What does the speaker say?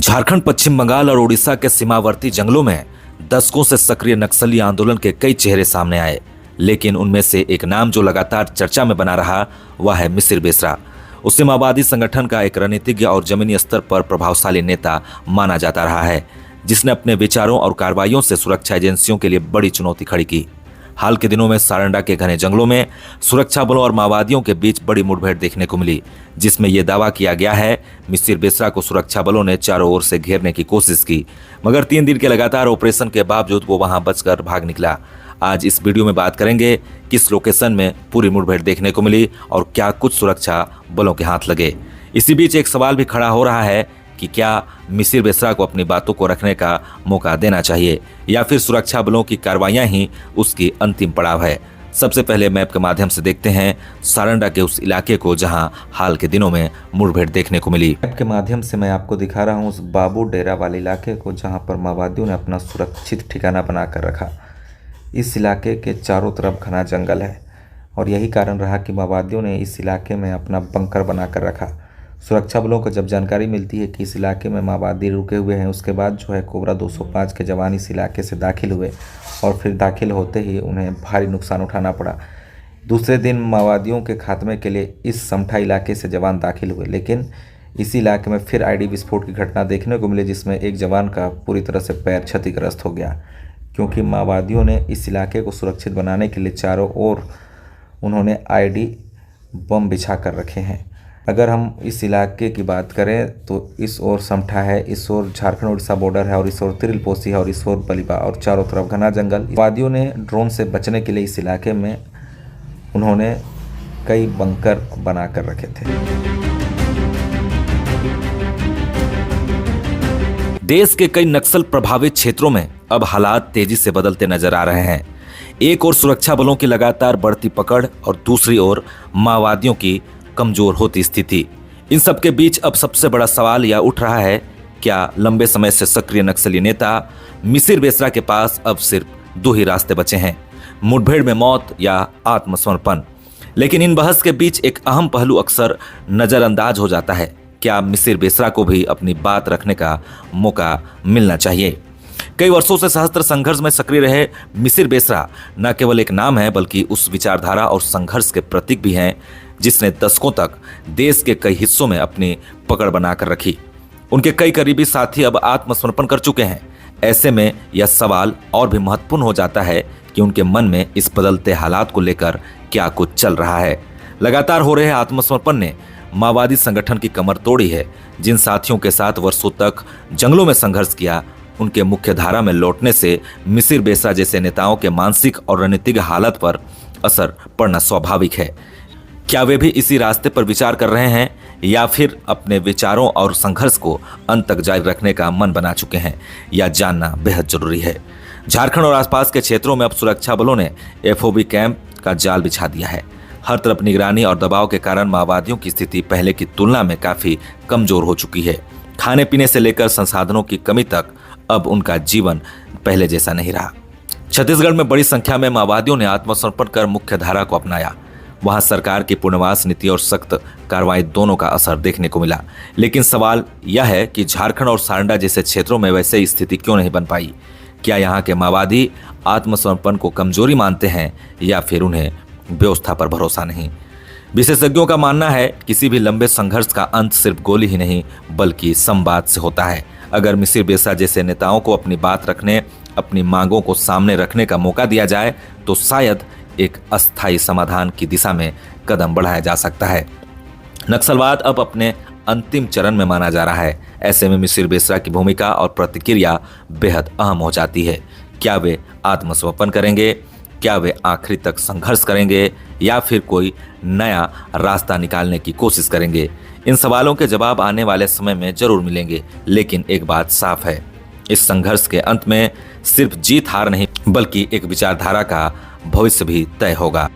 झारखंड, पश्चिम बंगाल और उड़ीसा के सीमावर्ती जंगलों में दशकों से सक्रिय नक्सली आंदोलन के कई चेहरे सामने आए, लेकिन उनमें से एक नाम जो लगातार चर्चा में बना रहा वह है मिसिर बेसरा। उसे माओवादी संगठन का एक रणनीतिज्ञ और जमीनी स्तर पर प्रभावशाली नेता माना जाता रहा है, जिसने अपने विचारों और कार्रवाइयों से सुरक्षा एजेंसियों के लिए बड़ी चुनौती खड़ी की। हाल के दिनों में सारंडा के घने जंगलों में सुरक्षा बलों और माओवादियों के बीच बड़ी मुठभेड़ देखने को मिली, जिसमें यह दावा किया गया है मिसिर बेसरा को सुरक्षा बलों ने चारों ओर से घेरने की कोशिश की, मगर 3 दिन के लगातार ऑपरेशन के बावजूद वो वहां बचकर भाग निकला। आज इस वीडियो में बात करेंगे किस लोकेशन में पूरी मुठभेड़ देखने को मिली और क्या कुछ सुरक्षा बलों के हाथ लगे। इसी बीच एक सवाल भी खड़ा हो रहा है कि क्या मिसिर बेसरा को अपनी बातों को रखने का मौका देना चाहिए या फिर सुरक्षा बलों की कार्रवाइयां ही उसकी अंतिम पड़ाव है। सबसे पहले मैप के माध्यम से देखते हैं सारंडा के उस इलाके को जहां हाल के दिनों में मुठभेड़ देखने को मिली। मैप के माध्यम से मैं आपको दिखा रहा हूं उस बाबू डेरा वाले इलाके को जहां पर माओवादियों ने अपना सुरक्षित ठिकाना बनाकर रखा। इस इलाके के चारों तरफ घना जंगल है और यही कारण रहा कि माओवादियों ने इस इलाके में अपना बंकर बनाकर रखा। सुरक्षा बलों को जब जानकारी मिलती है कि इस इलाके में माओवादी रुके हुए हैं, उसके बाद जो है कोबरा 205 के जवान इस इलाके से दाखिल हुए और फिर दाखिल होते ही उन्हें भारी नुकसान उठाना पड़ा। दूसरे दिन माओवादियों के खात्मे के लिए इस समठा इलाके से जवान दाखिल हुए, लेकिन इसी इलाके में फिर आईडी विस्फोट की घटना देखने को मिली, जिसमें एक जवान का पूरी तरह से पैर क्षतिग्रस्त हो गया, क्योंकि माओवादियों ने इस इलाके को सुरक्षित बनाने के लिए चारों ओर उन्होंने आईडी बम बिछा कर रखे हैं। अगर हम इस इलाके की बात करें तो इस ओर समठा है, इस ओर झारखंड उड़ीसा बॉर्डर है और इस ओर तिरिलपोसी है और इस ओर बलिबा और चारों तरफ घना जंगल। वादियों ने ड्रोन से बचने के लिए इस इलाके में उन्होंने कई बंकर बना कर रखे थे। देश के कई नक्सल प्रभावित क्षेत्रों में अब हालात तेजी से बदलते नजर आ रहे हैं। एक ओर सुरक्षा बलों की लगातार बढ़ती पकड़ और दूसरी ओर माओवादियों की कमजोर होती स्थिति। इन सब के बीच अब सबसे बड़ा सवाल यह उठ रहा है, क्या लंबे समय से सक्रिय नक्सली नेता मिसिर बेसरा के पास अब सिर्फ 2 ही रास्ते बचे हैं, मुठभेड़ में मौत या आत्मसमर्पण। लेकिन इन बहस के बीच एक अहम पहलू अक्सर नजरअंदाज हो जाता है, क्या मिसिर बेसरा को भी अपनी बात रखने का मौका मिलना चाहिए। कई वर्षों से सहस्त्र संघर्ष में सक्रिय रहे मिसिर बेसरा न केवल एक नाम है, बल्कि उस विचारधारा और संघर्ष के प्रतीक भी हैं जिसने दशकों तक देश के कई हिस्सों में अपनी पकड़ बनाकर रखी। उनके कई करीबी साथी अब आत्मसमर्पण कर चुके हैं। ऐसे में यह सवाल और भी महत्वपूर्ण हो जाता है कि उनके मन में इस बदलते हालात को लेकर क्या कुछ चल रहा है। लगातार हो रहे आत्मसमर्पण ने माओवादी संगठन की कमर तोड़ी है। जिन साथियों के साथ वर्षों तक जंगलों में संघर्ष किया, उनके मुख्य धारा में लौटने से मिसिर बेसरा जैसे नेताओं के मानसिक और रणनीतिक हालत पर असर पड़ना स्वाभाविक है। क्या वे भी इसी रास्ते पर विचार कर रहे हैं या फिर अपने विचारों और संघर्ष को अंत तक जारी रखने का मन बना चुके हैं, यह जानना बेहद जरूरी है। झारखंड और आसपास के क्षेत्रों में अब सुरक्षा बलों ने एफओबी कैंप का जाल बिछा दिया है। हर तरफ निगरानी और दबाव के कारण माओवादियों की स्थिति पहले की तुलना में काफी कमजोर हो चुकी है। खाने पीने से लेकर संसाधनों की कमी तक अब उनका जीवन पहले जैसा नहीं रहा। छत्तीसगढ़ में बड़ी संख्या में माओवादियों ने आत्मसमर्पण कर मुख्य धारा को अपनाया। वहां सरकार की पुनर्वास नीति और सख्त कार्रवाई दोनों का असर देखने को मिला। लेकिन सवाल यह है कि झारखंड और सारंडा जैसे क्षेत्रों में वैसे स्थिति क्यों नहीं बन पाई। क्या यहाँ के माओवादी आत्मसमर्पण को कमजोरी मानते हैं या फिर उन्हें व्यवस्था पर भरोसा नहीं। विशेषज्ञों का मानना है किसी भी लंबे संघर्ष का अंत सिर्फ गोली ही नहीं बल्कि संवाद से होता है। अगर मिसिर बेसरा जैसे नेताओं को अपनी बात रखने, अपनी मांगों को सामने रखने का मौका दिया जाए तो शायद एक अस्थायी समाधान की दिशा में कदम बढ़ाया जा सकता है। नक्सलवाद अब अपने अंतिम चरण में माना जा रहा है। ऐसे में मिसिर बेसरा की भूमिका और प्रतिक्रिया बेहद अहम हो जाती है। क्या वे आत्मसमर्पण करेंगे, क्या वे आखिरी तक संघर्ष करेंगे या फिर कोई नया रास्ता निकालने की कोशिश करेंगे। इन सवालों के जवाब आने वाले समय में जरूर मिलेंगे, लेकिन एक बात साफ है, इस संघर्ष के अंत में सिर्फ जीत हार नहीं बल्कि एक विचारधारा का भविष्य भी तय होगा।